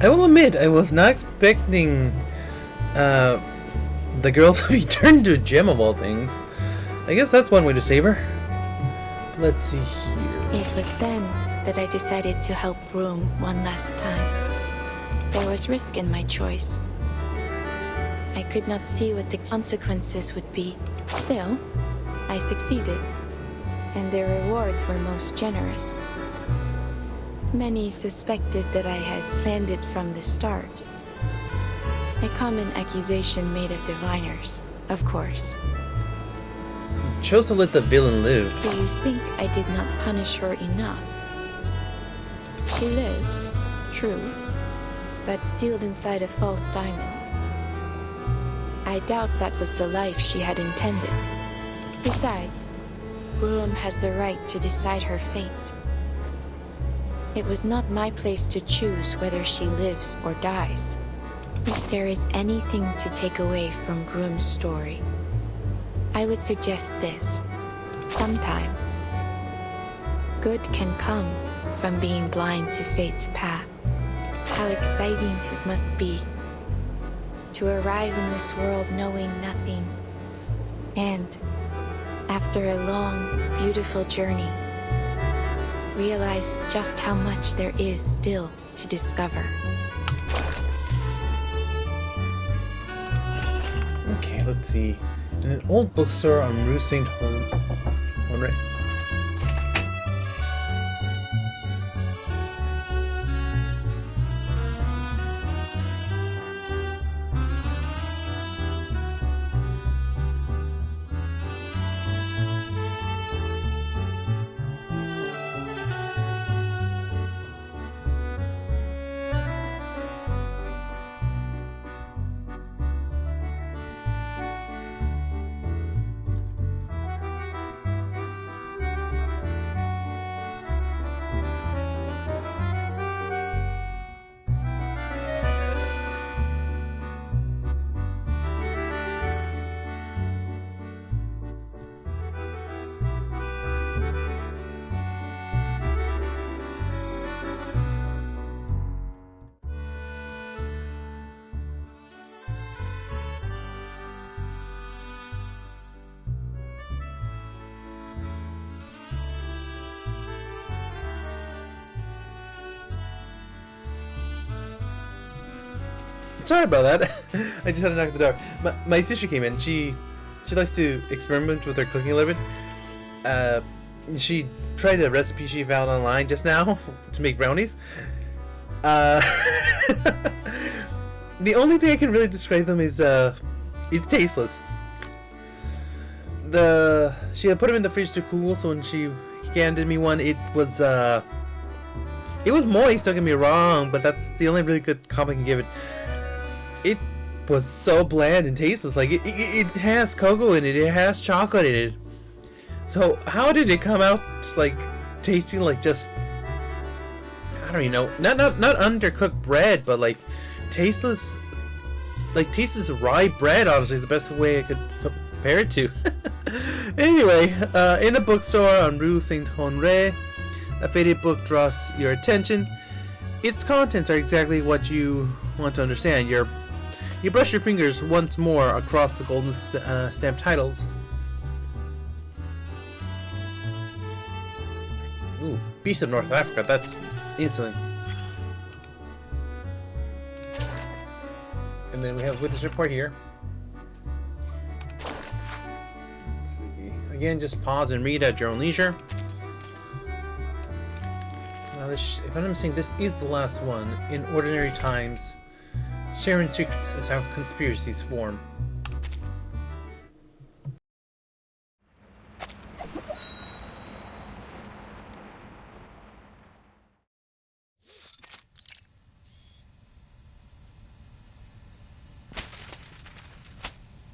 Speaker 1: I will admit, I was not expecting the girl to be turned into a gem of all things. I guess that's one way to save her. Let's see here.
Speaker 3: It was then that I decided to help Broom one last time. There was risk in my choice. I could not see what the consequences would be. Still, I succeeded, and the rewards were most generous. Many suspected that I had planned it from the start. A common accusation made of diviners, of course.
Speaker 1: You chose to let the villain live.
Speaker 3: Do you think I did not punish her enough? She lives, true, but sealed inside a false diamond. I doubt that was the life she had intended. Besides, Broom has the right to decide her fate. It was not my place to choose whether she lives or dies. If there is anything to take away from Broom's story, I would suggest this. Sometimes, good can come from being blind to fate's path. How exciting it must be to arrive in this world knowing nothing, and, after a long, beautiful journey, realize just how much there is still to discover.
Speaker 1: Okay, let's see. In an old bookstore on Rue Saint Honore. Sorry about that. I just had to knock at the door. My sister came in. She likes to experiment with her cooking a little bit. She tried a recipe she found online just now to make brownies. The only thing I can really describe them is it's tasteless. She had put them in the fridge to cool, so when she handed me one, it was moist. Don't get me wrong, but that's the only really good comment I can give it. It was so bland and tasteless. Like it has cocoa in it. It has chocolate in it. So how did it come out like tasting like just I don't even know. Not undercooked bread, but like tasteless. Like tasteless rye bread. Honestly, is the best way I could compare it to. Anyway, in a bookstore on Rue Saint Honore, a faded book draws your attention. Its contents are exactly what you want to understand. You brush your fingers once more across the golden stamped titles. Ooh, Beast of North Africa, that's instantly. And then we have witness report here. Let's see. Again, just pause and read at your own leisure. Now, if I'm not mistaken, this is the last one. In ordinary times, sharing secrets is how conspiracies form.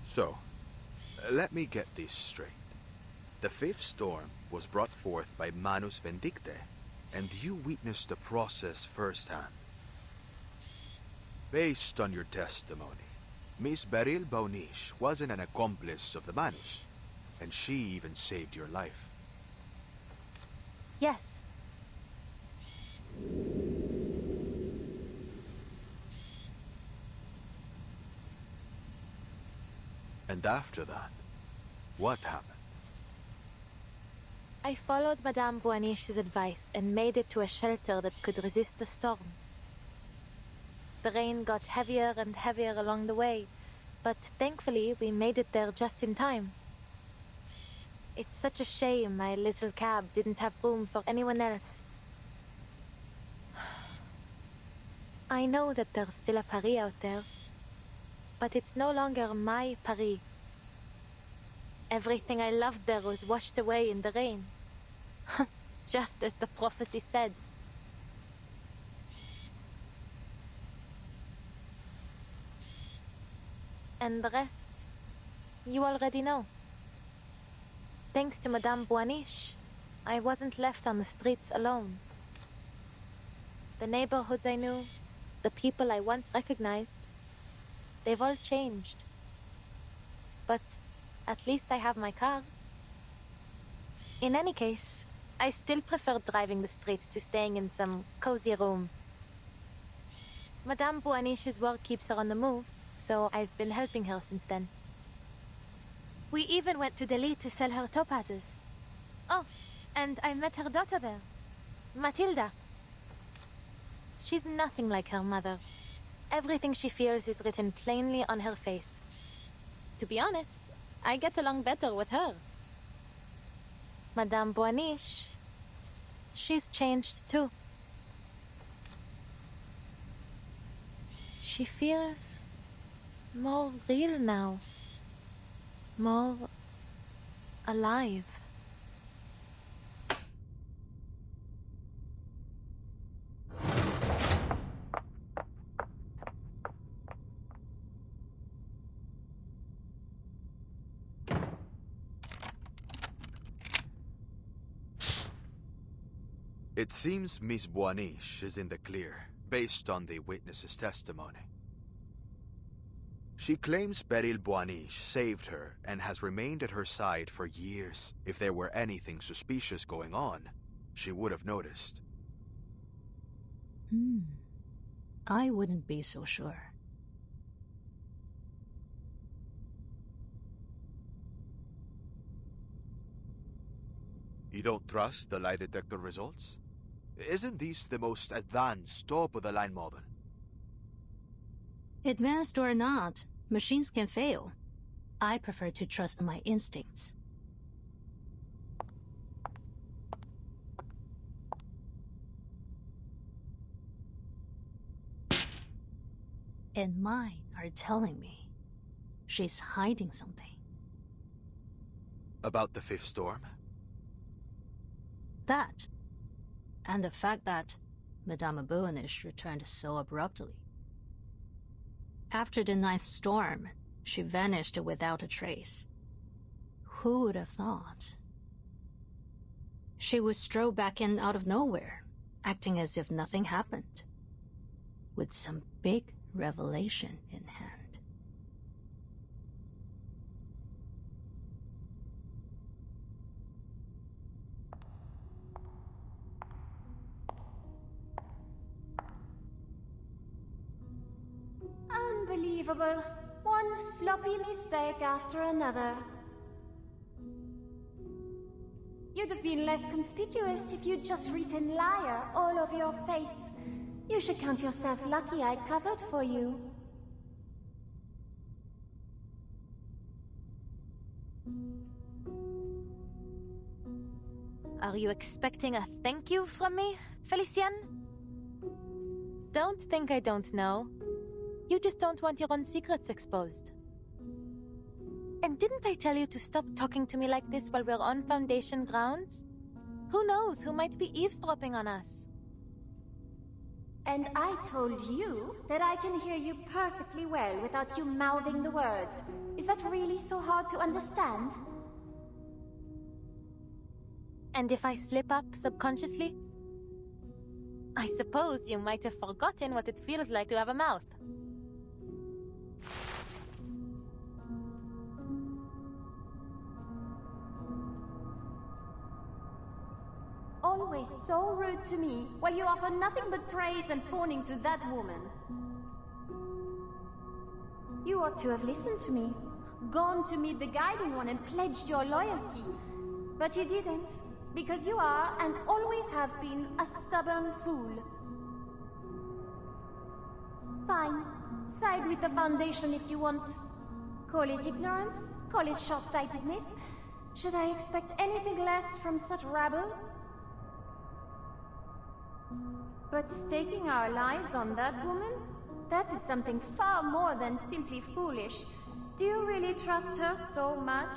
Speaker 9: So, let me get this straight. The fifth storm was brought forth by Manus Vindicte, and you witnessed the process firsthand. Based on your testimony, Miss Beryl Baunish wasn't an accomplice of the Manus, and she even saved your life.
Speaker 5: Yes.
Speaker 9: And after that, what happened?
Speaker 5: I followed Madame Boaniche's advice and made it to a shelter that could resist the storm. The rain got heavier and heavier along the way, but thankfully we made it there just in time. It's such a shame my little cab didn't have room for anyone else. I know that there's still a Paris out there, but it's no longer my Paris. Everything I loved there was washed away in the rain. Just as the prophecy said. And the rest, you already know. Thanks to Madame Boaniche, I wasn't left on the streets alone. The neighborhoods I knew, the people I once recognized, they've all changed. But at least I have my car. In any case, I still prefer driving the streets to staying in some cozy room. Madame Boaniche's work keeps her on the move, so I've been helping her since then. We even went to Delhi to sell her topazes. Oh, and I met her daughter there, Matilda. She's nothing like her mother. Everything she feels is written plainly on her face. To be honest, I get along better with her. Madame Boaniche, she's changed too. She feels more real now. More alive.
Speaker 9: It seems Miss Boaniche is in the clear, based on the witness's testimony. She claims Beryl Boaniche saved her and has remained at her side for years. If there were anything suspicious going on, she would have noticed.
Speaker 10: I wouldn't be so sure.
Speaker 9: You don't trust the lie detector results? Isn't this the most advanced top-of-the-line model?
Speaker 10: Advanced or not, machines can fail. I prefer to trust my instincts. And mine are telling me she's hiding something.
Speaker 9: About the fifth storm?
Speaker 10: That, and the fact that Madame Boaniche returned so abruptly. After the ninth storm, she vanished without a trace. Who would have thought? She would stroll back in out of nowhere, acting as if nothing happened, with some big revelation in hand.
Speaker 4: Unbelievable. One sloppy mistake after another. You'd have been less conspicuous if you'd just written liar all over your face. You should count yourself lucky I covered for you.
Speaker 5: Are you expecting a thank you from me, Felicien? Don't think I don't know. You just don't want your own secrets exposed. And didn't I tell you to stop talking to me like this while we're on Foundation grounds? Who knows who might be eavesdropping on us?
Speaker 4: And I told you that I can hear you perfectly well without you mouthing the words. Is that really so hard to understand?
Speaker 5: And if I slip up subconsciously? I suppose you might have forgotten what it feels like to have a mouth.
Speaker 4: Always so rude to me, while you offer nothing but praise and fawning to that woman. You ought to have listened to me. gone to meet the Guiding One and pledged your loyalty. But you didn't, because you are, and always have been, a stubborn fool. Fine. Side with the Foundation if you want. Call it ignorance, call it short-sightedness. Should I expect anything less from such rabble? But staking our lives on that woman? That is something far more than simply foolish. Do you really trust her so much?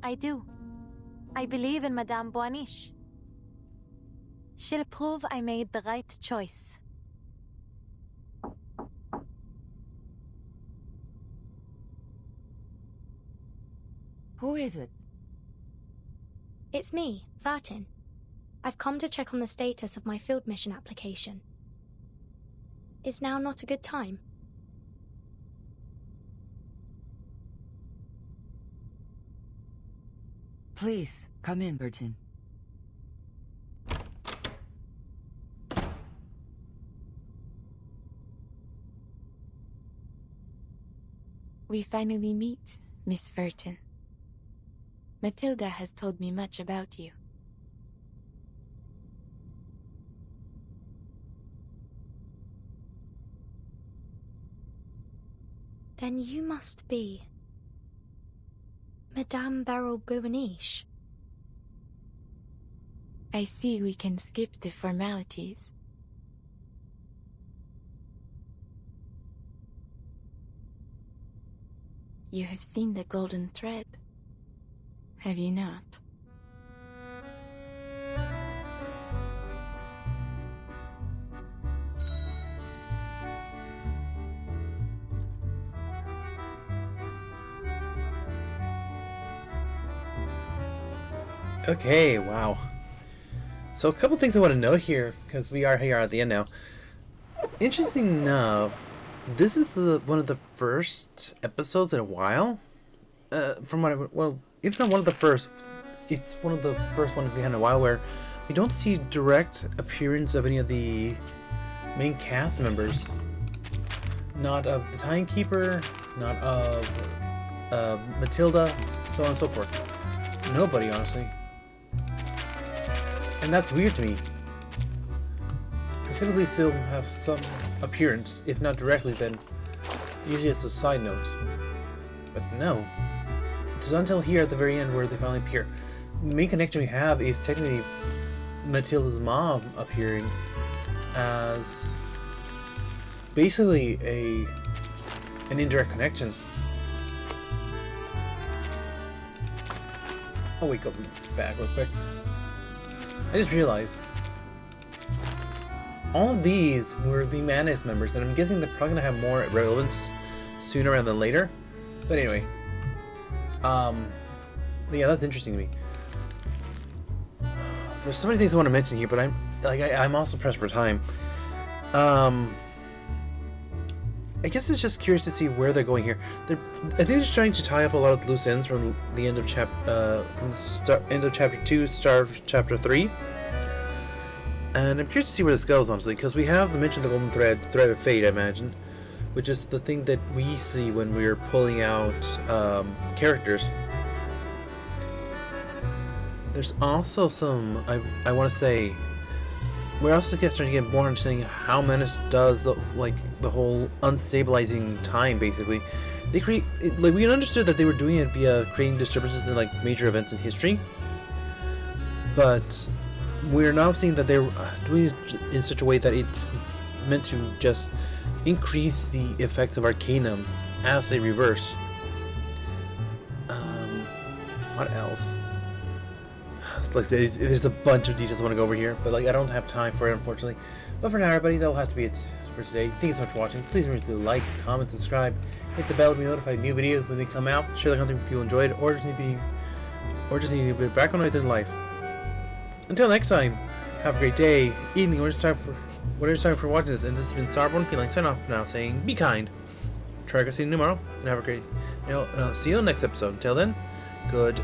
Speaker 8: I do. I believe in Madame Boaniche. She'll prove I made the right choice.
Speaker 11: Who is it?
Speaker 12: It's me, Vartin. I've come to check on the status of my field mission application. Is now not a good time?
Speaker 11: Please, come in, Burton.
Speaker 3: We finally meet, Miss Verton. Matilda has told me much about you.
Speaker 12: Then you must be Madame Boaniche.
Speaker 3: I see we can skip the formalities. You have seen the golden thread, have you not?
Speaker 1: Okay, wow. So a couple things I want to note here, because we are here at the end now. Interesting enough, this is one of the first episodes in a while. From what if not one of the first, it's one of the first ones we had in a while where we don't see direct appearance of any of the main cast members. Not of the Timekeeper, not of Matilda, so on and so forth. Nobody, honestly. And that's weird to me. They typically still have some appearance, if not directly, then usually it's a side note. But no. It's until here at the very end where they finally appear. The main connection we have is technically Matilda's mom appearing as basically an indirect connection. I'll wake up back real quick. I just realized all of these were the Manus members, and I'm guessing they're probably gonna have more relevance sooner rather than later. But anyway, yeah, that's interesting to me. There's so many things I want to mention here, but I'm also pressed for time. I guess it's just curious to see where they're going here. I think they're trying to tie up a lot of loose ends from the end of end of chapter 2, start of chapter 3. And I'm curious to see where this goes, honestly, because we have mentioned the golden thread, the thread of fate, I imagine, which is the thing that we see when we're pulling out characters. There's also some, I want to say, we're also starting to get more understanding of how Manus does the whole unstabilizing time. Basically, they create we understood that they were doing it via creating disturbances in major events in history, but we're now seeing that they're doing it in such a way that it's meant to just increase the effects of Arcanum as they reverse. What else? Like I said, there's a bunch of details I want to go over here, but I don't have time for it, unfortunately. But for now, everybody, that'll have to be it for today. Thank you so much for watching. Please remember to like, comment, subscribe, hit the bell to be notified of new videos when they come out. Share the content if you enjoyed, or just need to be back on with life. Until next time, have a great day, evening, or time for watching this. And this has been Starborn Feline signing off now, saying be kind. Try to see you tomorrow, and have a great. I'll see you in the next episode. Until then, goodbye.